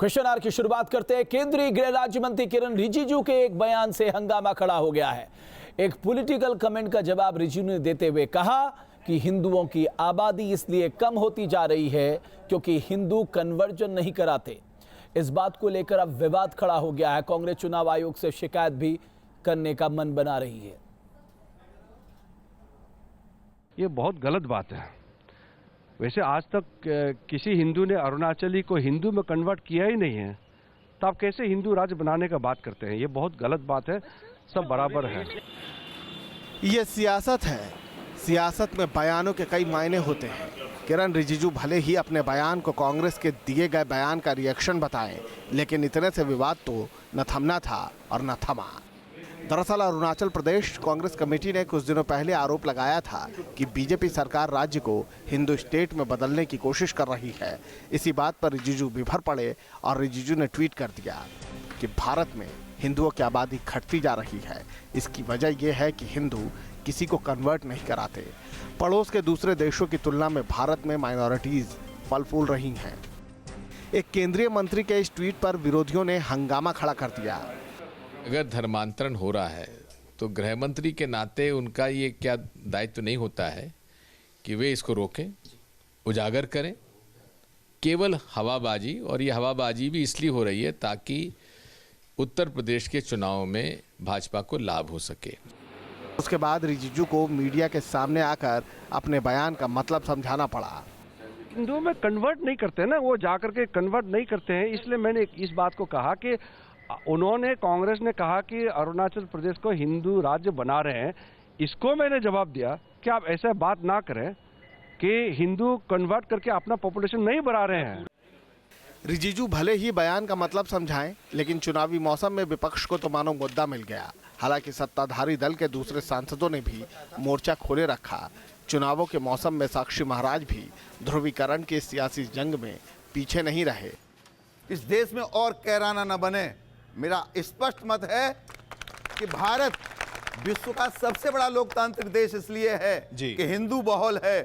Question our की शुरुआत करते हैं। केंद्रीय गृह राज्य मंत्री किरण रिजिजू के एक बयान से हंगामा खड़ा हो गया है। एक पॉलिटिकल कमेंट का जवाब रिजिजू ने देते हुए कहा कि हिंदुओं की आबादी इसलिए कम होती जा रही है क्योंकि हिंदू कन्वर्जन नहीं कराते। इस बात को लेकर अब विवाद खड़ा हो गया है। कांग्रेस चुनाव आयोग से शिकायत भी करने का मन बना रही है। ये बहुत गलत बात है। वैसे आज तक किसी हिंदू ने अरुणाचली को हिंदू में कन्वर्ट किया ही नहीं है, तो आप कैसे हिंदू राज्य बनाने का बात करते हैं? ये बहुत गलत बात है। सब बराबर है। ये सियासत है। सियासत में बयानों के कई मायने होते हैं। किरण रिजिजू भले ही अपने बयान को कांग्रेस के दिए गए बयान का रिएक्शन बताएं, लेकिन इतने से विवाद तो न थमना था और न थमा। दरअसल अरुणाचल प्रदेश कांग्रेस कमेटी ने कुछ दिनों पहले आरोप लगाया था कि बीजेपी सरकार राज्य को हिंदू स्टेट में बदलने की कोशिश कर रही है। इसी बात पर रिजिजू बिभर पड़े और रिजिजू ने ट्वीट कर दिया कि भारत में हिंदुओं की आबादी घटती जा रही है। इसकी वजह यह है कि हिंदू किसी को कन्वर्ट नहीं कराते। पड़ोस के दूसरे देशों की तुलना में भारत में माइनॉरिटीज फल फूल रही हैं। एक केंद्रीय मंत्री के इस ट्वीट पर विरोधियों ने हंगामा खड़ा कर दिया। अगर धर्मांतरण हो रहा है तो गृह मंत्री के नाते उनका ये क्या दायित्व नहीं होता है कि वे इसको रोकें, उजागर करें? केवल हवाबाजी, और ये हवाबाजी भी इसलिए हो रही है ताकि उत्तर प्रदेश के चुनाव में भाजपा को लाभ हो सके। उसके बाद रिजिजू को मीडिया के सामने आकर अपने बयान का मतलब समझाना पड़ा। हिंदुओं में कन्वर्ट नहीं करते ना, वो जाकर के कन्वर्ट नहीं करते हैं। इसलिए मैंने इस बात को कहा कि उन्होंने, कांग्रेस ने कहा कि अरुणाचल प्रदेश को हिंदू राज्य बना रहे हैं। इसको मैंने जवाब दिया कि आप ऐसा बात ना करें कि हिंदू कन्वर्ट करके अपना पॉपुलेशन नहीं बढ़ा रहे हैं। रिजिजू भले ही बयान का मतलब समझाएं, लेकिन चुनावी मौसम में विपक्ष को तो मानो मुद्दा मिल गया। हालांकि सत्ताधारी दल के दूसरे सांसदों ने भी मोर्चा खोले रखा। चुनावों के मौसम में साक्षी महाराज भी ध्रुवीकरण के सियासी जंग में पीछे नहीं रहे। इस देश में और कैराना न बने। मेरा स्पष्ट मत है कि भारत विश्व का सबसे बड़ा लोकतांत्रिक देश इसलिए है कि हिंदू बहुल है।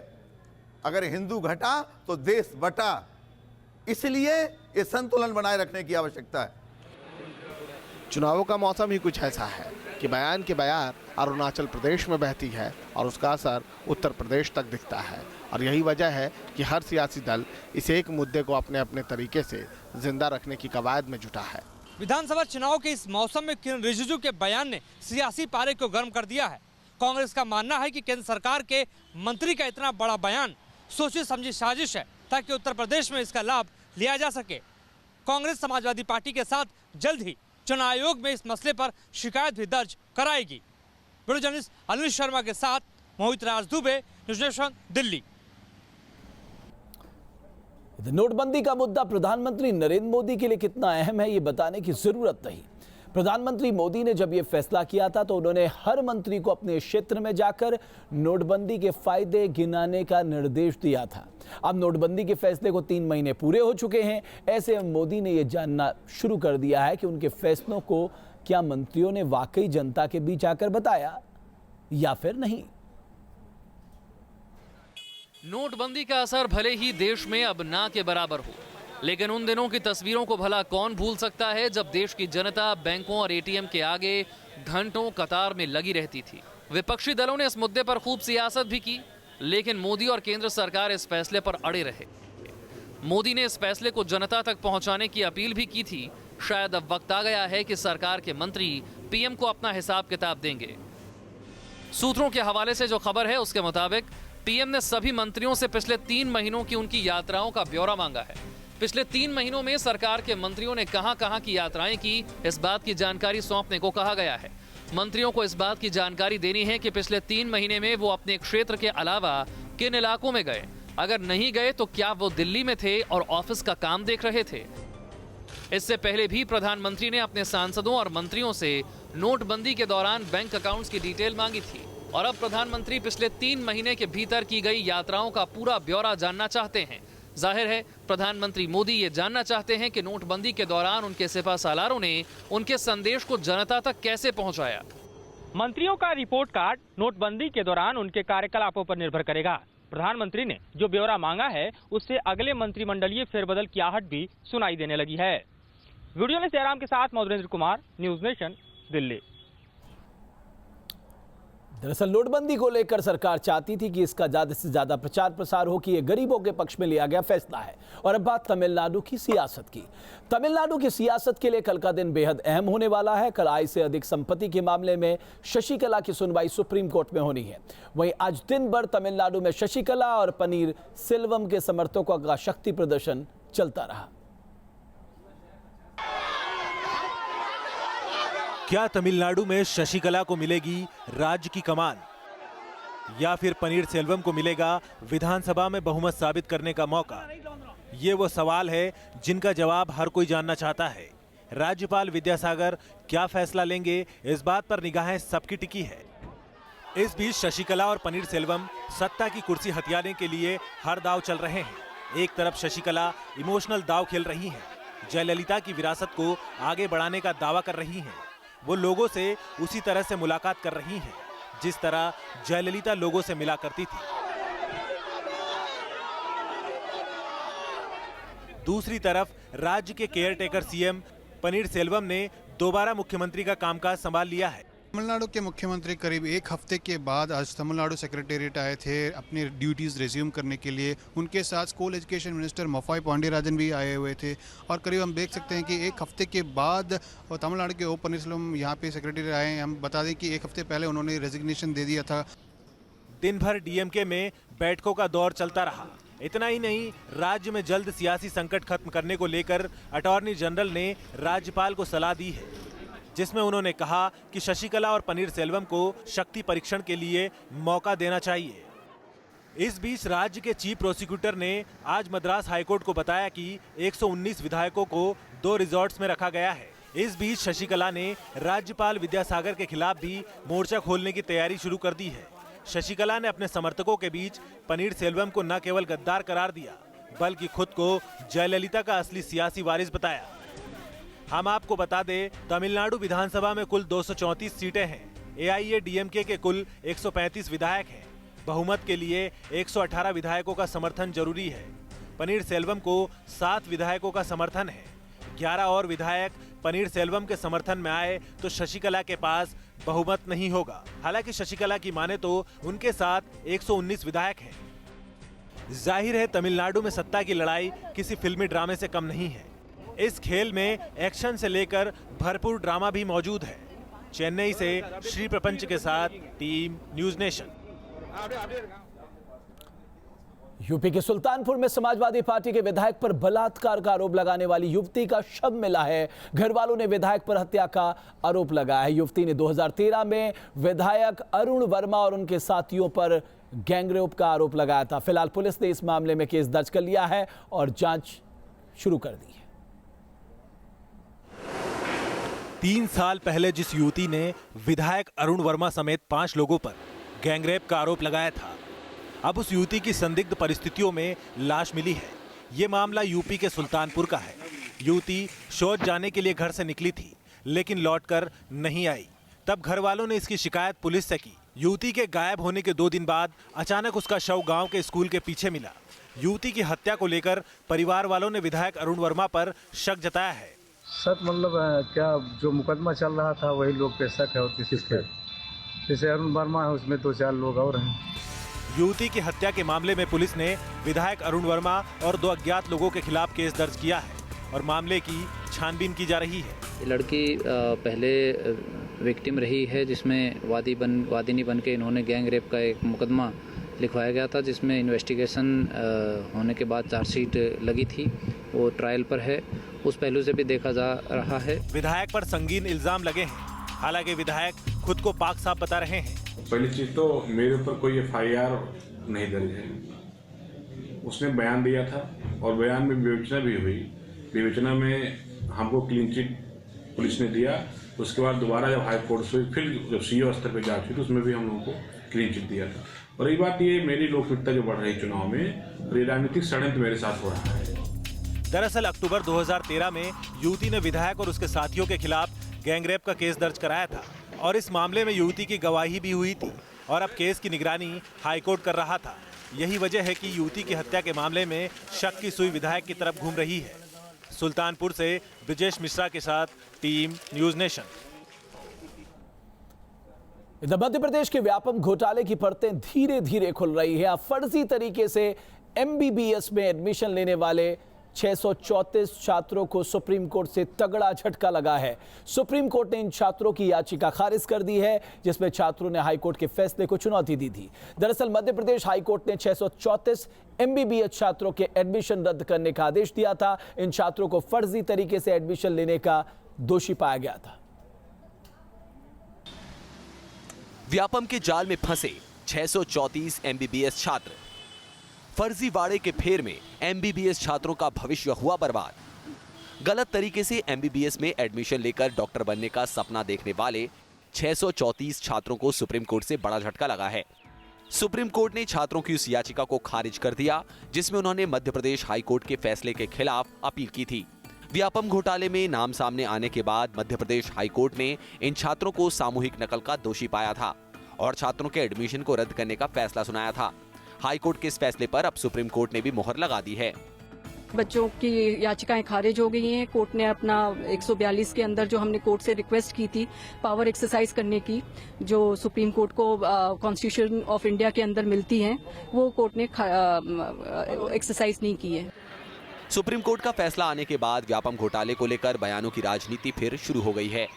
अगर हिंदू घटा तो देश बटा। इसलिए ये संतुलन बनाए रखने की आवश्यकता है। चुनावों का मौसम ही कुछ ऐसा है कि बयान की बयार अरुणाचल प्रदेश में बहती है और उसका असर उत्तर प्रदेश तक दिखता है। और यही वजह है कि हर सियासी दल इस एक मुद्दे को अपने अपने तरीके से जिंदा रखने की कवायद में जुटा है। विधानसभा चुनाव के इस मौसम में किरण रिजिजू के बयान ने सियासी पारे को गर्म कर दिया है। कांग्रेस का मानना है कि केंद्र सरकार के मंत्री का इतना बड़ा बयान सोची समझी साजिश है ताकि उत्तर प्रदेश में इसका लाभ लिया जा सके। कांग्रेस समाजवादी पार्टी के साथ जल्द ही चुनाव आयोग में इस मसले पर शिकायत भी दर्ज कराएगी। वीडियो जर्नलिस्ट अनिल शर्मा के साथ मोहित राज दुबे, न्यूज़ नेशन, दिल्ली। नोटबंदी का मुद्दा प्रधानमंत्री नरेंद्र मोदी के लिए कितना अहम है ये बताने की जरूरत नहीं। प्रधानमंत्री मोदी ने जब ये फैसला किया था तो उन्होंने हर मंत्री को अपने क्षेत्र में जाकर नोटबंदी के फायदे गिनाने का निर्देश दिया था। अब नोटबंदी के फैसले को 3 महीने पूरे हो चुके हैं। ऐसे में मोदी ने यह जानना शुरू कर दिया है कि उनके फैसलों को क्या मंत्रियों ने वाकई जनता के बीच आकर बताया या फिर नहीं। नोटबंदी का असर भले ही देश में अब ना के बराबर हो, लेकिन उन दिनों की तस्वीरों को भला कौन भूल सकता है जब देश की जनता बैंकों और एटीएम के आगे घंटों कतार में लगी रहती थी। विपक्षी दलों ने इस मुद्दे पर खूब सियासत भी की, लेकिन मोदी और केंद्र सरकार इस फैसले पर अड़े रहे। मोदी ने इस फैसले को जनता तक पहुंचाने की अपील भी की थी। शायद अब वक्त आ गया है कि सरकार के मंत्री पीएम को अपना हिसाब किताब देंगे। सूत्रों के हवाले से जो खबर है उसके मुताबिक पीएम ने सभी मंत्रियों से पिछले 3 महीनों की उनकी यात्राओं का ब्यौरा मांगा है। पिछले 3 महीनों में सरकार के मंत्रियों ने कहां-कहां की यात्राएं की, इस बात की जानकारी सौंपने को कहा गया है। मंत्रियों को इस बात की जानकारी देनी है कि पिछले 3 महीने में वो अपने क्षेत्र के अलावा किन इलाकों में गए। अगर नहीं गए तो क्या वो दिल्ली में थे और ऑफिस का काम देख रहे थे। इससे पहले भी प्रधानमंत्री ने अपने सांसदों और मंत्रियों से नोटबंदी के दौरान बैंक अकाउंट्स की डिटेल मांगी थी। और अब प्रधानमंत्री पिछले 3 महीने के भीतर की गई यात्राओं का पूरा ब्यौरा जानना चाहते हैं। जाहिर है प्रधानमंत्री मोदी ये जानना चाहते हैं कि नोटबंदी के दौरान उनके सिपा सालारों ने उनके संदेश को जनता तक कैसे पहुंचाया। मंत्रियों का रिपोर्ट कार्ड नोटबंदी के दौरान उनके कार्यकलापों पर निर्भर करेगा। प्रधानमंत्री ने जो ब्यौरा मांगा है उससे अगले मंत्रिमंडलीय फेरबदल की आहट भी सुनाई देने लगी है। वीडियो में जयराम के साथ मधुरेंद्र कुमार, न्यूज नेशन, दिल्ली। दरअसल नोटबंदी को लेकर सरकार चाहती थी कि इसका ज्यादा से ज्यादा प्रचार प्रसार हो कि ये गरीबों के पक्ष में लिया गया फैसला है। और अब बात तमिलनाडु की सियासत की। तमिलनाडु की सियासत के लिए कल का दिन बेहद अहम होने वाला है। कल आय से अधिक संपत्ति के मामले में शशिकला की सुनवाई सुप्रीम कोर्ट में होनी है। वहीं आज दिन भर तमिलनाडु में शशिकला और पनीर सेल्वम के समर्थकों का शक्ति प्रदर्शन चलता रहा। क्या तमिलनाडु में शशिकला को मिलेगी राज्य की कमान, या फिर पनीर सेल्वम को मिलेगा विधानसभा में बहुमत साबित करने का मौका? ये वो सवाल है जिनका जवाब हर कोई जानना चाहता है। राज्यपाल विद्यासागर क्या फैसला लेंगे, इस बात पर निगाहें सबकी टिकी है। इस बीच शशिकला और पनीर सेल्वम सत्ता की कुर्सी हथियाने के लिए हर दाव चल रहे हैं। एक तरफ शशिकला इमोशनल दाव खेल रही हैं, जयललिता की विरासत को आगे बढ़ाने का दावा कर रही हैं। वो लोगों से उसी तरह से मुलाकात कर रही हैं जिस तरह जयललिता लोगों से मिला करती थी। दूसरी तरफ राज्य के केयरटेकर सीएम पनीर सेल्वम ने दोबारा मुख्यमंत्री का कामकाज संभाल लिया है। तमिलनाडु के मुख्यमंत्री करीब एक हफ्ते के बाद आज तमिलनाडु सेक्रेटेरिएट आए थे अपनी ड्यूटीज़ रिज्यूम करने के लिए। उनके साथ स्कूल एजुकेशन मिनिस्टर मफाई पांडियराजन भी आए हुए थे। और करीब हम देख सकते हैं कि एक हफ्ते के बाद तमिलनाडु के ओ पनीरसेल्वम यहाँ पे सेक्रेटेरिएट आए हैं। हम बता दें कि एक हफ्ते पहले उन्होंने रेजिग्नेशन दे दिया था। दिन भर डीएमके में बैठकों का दौर चलता रहा। इतना ही नहीं, राज्य में जल्द सियासी संकट खत्म करने को लेकर अटॉर्नी जनरल ने राज्यपाल को सलाह दी है, जिसमें उन्होंने कहा कि शशिकला और पनीर सेल्वम को शक्ति परीक्षण के लिए मौका देना चाहिए। इस बीच राज्य के चीफ प्रोसिक्यूटर ने आज मद्रास हाईकोर्ट को बताया कि 119 विधायकों को 2 रिजॉर्ट्स में रखा गया है। इस बीच शशिकला ने राज्यपाल विद्यासागर के खिलाफ भी मोर्चा खोलने की तैयारी शुरू कर दी है। शशिकला ने अपने समर्थकों के बीच पनीर सेल्वम को न केवल गद्दार करार दिया, बल्कि खुद को जयललिता का असली सियासी वारिस बताया। हम आपको बता दें, तमिलनाडु विधानसभा में कुल 234 सीटें हैं। एआईएडीएमके के कुल 135 विधायक हैं। बहुमत के लिए 118 विधायकों का समर्थन जरूरी है। पनीर सेल्वम को 7 विधायकों का समर्थन है। 11 और विधायक पनीर सेल्वम के समर्थन में आए तो शशिकला के पास बहुमत नहीं होगा। हालांकि शशिकला की माने तो उनके साथ 119 विधायक हैं। जाहिर है तमिलनाडु में सत्ता की लड़ाई किसी फिल्मी ड्रामे से कम नहीं है। इस खेल में एक्शन से लेकर भरपूर ड्रामा भी मौजूद है। चेन्नई से श्री प्रपंच के साथ टीम न्यूज नेशन। यूपी के सुल्तानपुर में समाजवादी पार्टी के विधायक पर बलात्कार का आरोप लगाने वाली युवती का शव मिला है। घर वालों ने विधायक पर हत्या का आरोप लगाया है। युवती ने 2013 में विधायक अरुण वर्मा और उनके साथियों पर गैंगरेप का आरोप लगाया था। फिलहाल पुलिस ने इस मामले में केस दर्ज कर लिया है और जांच शुरू कर दी है। 3 साल पहले जिस युवती ने विधायक अरुण वर्मा समेत 5 लोगों पर गैंगरेप का आरोप लगाया था, अब उस युवती की संदिग्ध परिस्थितियों में लाश मिली है। ये मामला यूपी के सुल्तानपुर का है। युवती शौच जाने के लिए घर से निकली थी, लेकिन लौटकर नहीं आई। तब घर वालों ने इसकी शिकायत पुलिस से की। युवती के गायब होने के 2 दिन बाद अचानक उसका शव गांव के स्कूल के पीछे मिला। युवती की हत्या को लेकर परिवार वालों ने विधायक अरुण वर्मा पर शक जताया है। सर मतलब क्या जो मुकदमा चल रहा था वही लोग पे शक है और किसी पे, जैसे अरुण वर्मा है उसमें 2-4 लोग और हैं। युवती की हत्या के मामले में पुलिस ने विधायक अरुण वर्मा और 2 अज्ञात लोगों के खिलाफ केस दर्ज किया है और मामले की छानबीन की जा रही है। लड़की पहले विक्टिम रही है, जिसमें वादिनी बन के इन्होंने गैंग रेप का एक मुकदमा लिखवाया गया था, जिसमें इन्वेस्टिगेशन होने के बाद चार्जशीट लगी थी। वो ट्रायल पर है, उस पहलू से भी देखा जा रहा है। विधायक पर संगीन इल्जाम लगे हैं। हालांकि विधायक खुद को पाक साफ बता रहे हैं। पहली चीज तो मेरे ऊपर कोई FIR नहीं दर्ज है। उसने बयान दिया था और बयान में विवेचना भी हुई। विवेचना में हमको क्लीन चिट पुलिस ने दिया। उसके बाद दोबारा जब हाई कोर्ट से फिर जब CO स्तर पर जांच हुई तो उसमें भी हम लोगों को क्लीन चिट दिया था। और एक बात ये, मेरी लोकप्रियता जो बढ़ रही है चुनाव में, राजनीतिक षड्यंत्र मेरे साथ हो रहा है। दरअसल अक्टूबर 2013 में युवती ने विधायक और उसके साथियों के खिलाफ गैंगरेप का केस दर्ज कराया था और इस मामले में युवती की गवाही भी हुई थी। और अब केस की निगरानी हाईकोर्ट कर रहा था। यही वजह है कि युवती की हत्या के मामले में शक की सुई विधायक की तरफ घूम रही है। सुल्तानपुर से ब्रिजेश मिश्रा के साथ टीम न्यूज़ नेशन। इधर मध्य प्रदेश के व्यापम घोटाले की परतें धीरे धीरे खुल रही है। अब फर्जी तरीके से MBBS में एडमिशन लेने वाले 634 छात्रों को सुप्रीम कोर्ट से तगड़ा झटका लगा है। सुप्रीम कोर्ट ने इन छात्रों की याचिका खारिज कर दी है, जिसमें छात्रों ने हाईकोर्ट के फैसले को चुनौती दी थी। दरअसल मध्य प्रदेश हाईकोर्ट ने 634 MBBS छात्रों के एडमिशन रद्द करने का आदेश दिया था। इन छात्रों को फर्जी तरीके से एडमिशन लेने का दोषी पाया गया था। व्यापम के जाल में फंसे 634 MBBS छात्र। फर्जी वाड़े के फेर में MBBS छात्रों का भविष्य हुआ बर्बाद। गलत तरीके से MBBS में एडमिशन लेकर डॉक्टर बनने का सपना देखने वाले 634 छात्रों को सुप्रीम कोर्ट से बड़ा झटका लगा है। सुप्रीम कोर्ट ने छात्रों की उस याचिका को खारिज कर दिया, जिसमें उन्होंने मध्य प्रदेश हाईकोर्ट के फैसले के खिलाफ अपील की थी। व्यापम घोटाले में नाम सामने आने के बाद मध्य प्रदेश हाईकोर्ट ने इन छात्रों को सामूहिक नकल का दोषी पाया था और छात्रों के एडमिशन को रद्द करने का फैसला सुनाया था। हाईकोर्ट के इस फैसले पर अब सुप्रीम कोर्ट ने भी मुहर लगा दी है। बच्चों की याचिकाएं खारिज हो गई हैं। कोर्ट ने अपना 142 के अंदर जो हमने कोर्ट से रिक्वेस्ट की थी पावर एक्सरसाइज करने की, जो सुप्रीम कोर्ट को कॉन्स्टिट्यूशन ऑफ इंडिया के अंदर मिलती हैं, वो कोर्ट ने एक्सरसाइज नहीं की है। सुप्रीम कोर्ट का फैसला आने के बाद व्यापम घोटाले को लेकर बयानों की राजनीति फिर शुरू हो गई है।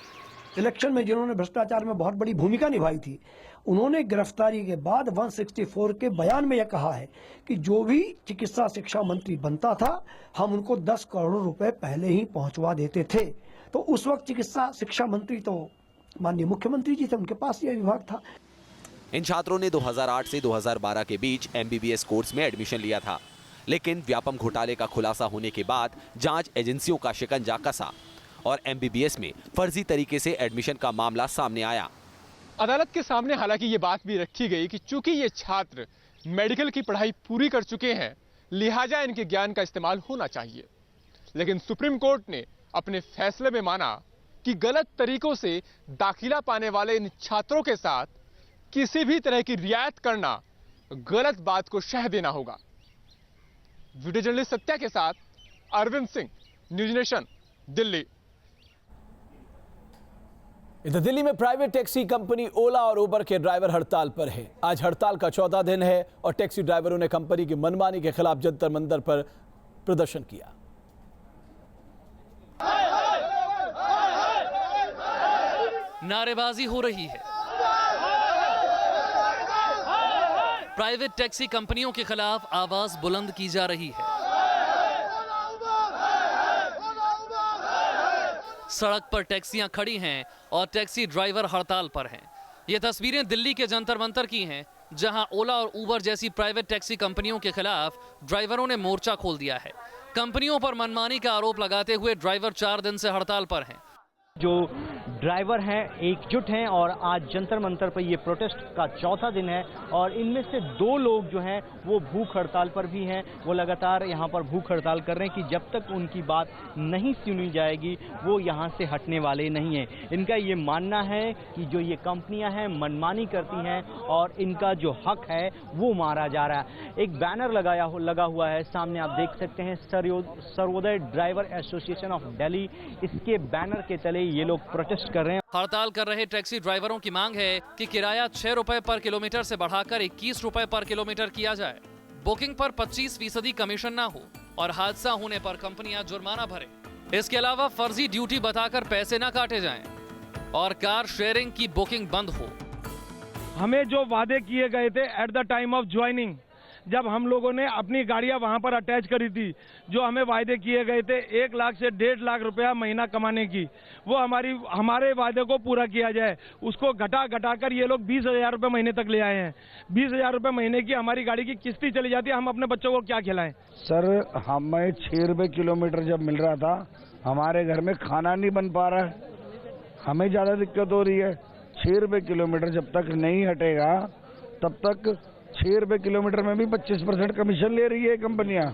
इलेक्शन में जिन्होंने भ्रष्टाचार में बहुत बड़ी भूमिका निभाई थी, उन्होंने गिरफ्तारी के बाद 164 के बयान में यह कहा है कि जो भी चिकित्सा शिक्षा मंत्री बनता था, हम उनको 10 करोड़ रुपए पहले ही पहुंचवा देते थे। तो उस वक्त चिकित्सा शिक्षा मंत्री तो माननीय मुख्यमंत्री जी थे, उनके पास यह विभाग था। इन छात्रों ने 2008 से 2012 के बीच MBBS कोर्स में एडमिशन लिया था, लेकिन व्यापम घोटाले का खुलासा होने के बाद जांच एजेंसियों का शिकंजा कसा और MBBS में फर्जी तरीके से एडमिशन का मामला सामने आया। अदालत के सामने हालांकि ये बात भी रखी गई कि चूंकि ये छात्र मेडिकल की पढ़ाई पूरी कर चुके हैं, लिहाजा इनके ज्ञान का इस्तेमाल होना चाहिए। लेकिन सुप्रीम कोर्ट ने अपने फैसले में माना कि गलत तरीकों से दाखिला पाने वाले इन छात्रों के साथ किसी भी तरह की रियायत करना गलत बात को शह देना होगा। वीडियो जर्नलिस्ट सत्या के साथ अरविंद सिंह, न्यूज़ नेशन, दिल्ली। इधर दिल्ली में प्राइवेट टैक्सी कंपनी ओला और उबर के ड्राइवर हड़ताल पर है। आज हड़ताल का 14 दिन है और टैक्सी ड्राइवरों ने कंपनी की मनमानी के खिलाफ जंतर मंतर पर प्रदर्शन किया। नारेबाजी हो रही है। प्राइवेट टैक्सी कंपनियों के खिलाफ आवाज बुलंद की जा रही है। सड़क पर टैक्सियां खड़ी हैं और टैक्सी ड्राइवर हड़ताल पर हैं। ये तस्वीरें दिल्ली के जंतर मंतर की हैं, जहां ओला और उबर जैसी प्राइवेट टैक्सी कंपनियों के खिलाफ ड्राइवरों ने मोर्चा खोल दिया है। कंपनियों पर मनमानी का आरोप लगाते हुए ड्राइवर 4 दिन से हड़ताल पर हैं। जो ड्राइवर हैं एकजुट हैं और आज जंतर मंतर पर ये प्रोटेस्ट का 4था दिन है और इनमें से 2 लोग जो हैं वो भूख हड़ताल पर भी हैं। वो लगातार यहाँ पर भूख हड़ताल कर रहे हैं कि जब तक उनकी बात नहीं सुनी जाएगी वो यहाँ से हटने वाले नहीं हैं। इनका ये मानना है कि जो ये कंपनियां हैं मनमानी करती हैं और इनका जो हक है वो मारा जा रहा है। एक बैनर लगा हुआ है सामने, आप देख सकते हैं, Sarvodaya driver association of Delhi. इसके बैनर के तले ये लोग प्रोटेस्ट कर रहे हैं। हड़ताल कर रहे टैक्सी ड्राइवरों की मांग है कि किराया 6 रुपए पर किलोमीटर से बढ़ाकर 21 रुपए पर किलोमीटर किया जाए, बुकिंग पर 25% कमीशन ना हो और हादसा होने पर कंपनियां जुर्माना भरे। इसके अलावा फर्जी ड्यूटी बताकर पैसे ना काटे जाएं और कार शेयरिंग की बुकिंग बंद हो। हमें जो वादे किए गए थे at the time of joining, जब हम लोगों ने अपनी गाड़ियां वहां पर अटैच करी थी, जो हमें वायदे किए गए थे 1 लाख से 1.5 लाख रुपया महीना कमाने की, वो हमारे वादे को पूरा किया जाए। उसको घटा कर ये लोग 20,000 रुपये महीने तक ले आए हैं। 20,000 रुपये महीने की हमारी गाड़ी की किस्ती चली जाती है, हम अपने बच्चों को क्या खिलाएं? सर, हमें 6 रुपये किलोमीटर जब मिल रहा था, हमारे घर में खाना नहीं बन पा रहा है, हमें ज़्यादा दिक्कत हो रही है। 6 रुपये किलोमीटर जब तक नहीं हटेगा तब तक 6 रुपये किलोमीटर में भी 25% कमीशन ले रही है कंपनियां।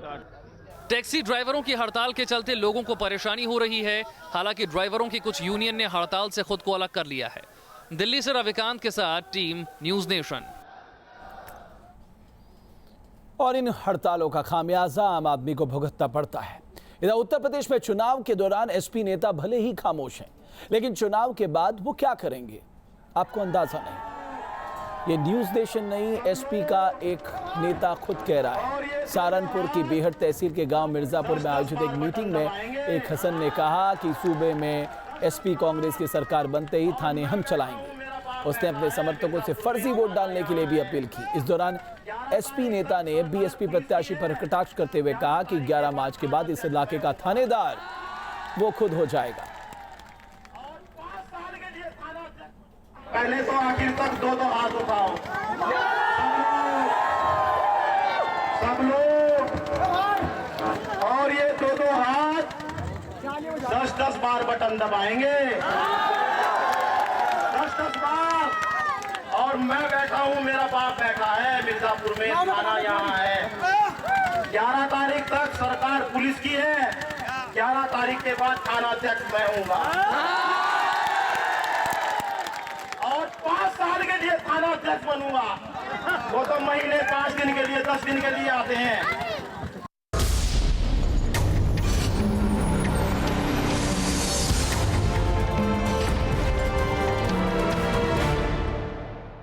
टैक्सी ड्राइवरों की हड़ताल के चलते लोगों को परेशानी हो रही है। हालांकि ड्राइवरों की कुछ यूनियन ने हड़ताल से खुद को अलग कर लिया है। दिल्ली से रविकांत के साथ टीम न्यूज नेशन। और इन हड़तालों का खामियाजा आम आदमी को भुगतना पड़ता है। इधर उत्तर प्रदेश में चुनाव के दौरान एसपी नेता भले ही खामोश हैं, लेकिन चुनाव के बाद वो क्या करेंगे आपको अंदाजा नहीं। ये न्यूज नेशन नहीं, एसपी का एक नेता खुद कह रहा है। सहारनपुर की बेहट तहसील के गांव मिर्जापुर में आयोजित एक मीटिंग में एक हसन ने कहा कि सूबे में एसपी कांग्रेस की सरकार बनते ही थाने हम चलाएंगे। उसने अपने समर्थकों से फर्जी वोट डालने के लिए भी अपील की। इस दौरान एसपी नेता ने बीएसपी प्रत्याशी पर कटाक्ष करते हुए कहा कि 11 मार्च के बाद इस इलाके का थानेदार वो खुद हो जाएगा। पहले तो आखिर तक दो हाथ उठाओ सब लोग, और ये दो हाथ 10-10 बार बटन दबाएंगे, 10-10 बार। और मैं बैठा हूँ, मेरा बाप बैठा है मिर्जापुर में, थाना यहाँ है। 11 तारीख तक सरकार पुलिस की है, 11 तारीख के बाद थाना अध्यक्ष मैं हूँगा। और 5 साल के लिए थाना अध्यक्ष बनूंगा। वो तो महीने 5 दिन के लिए 10 दिन के लिए आते हैं।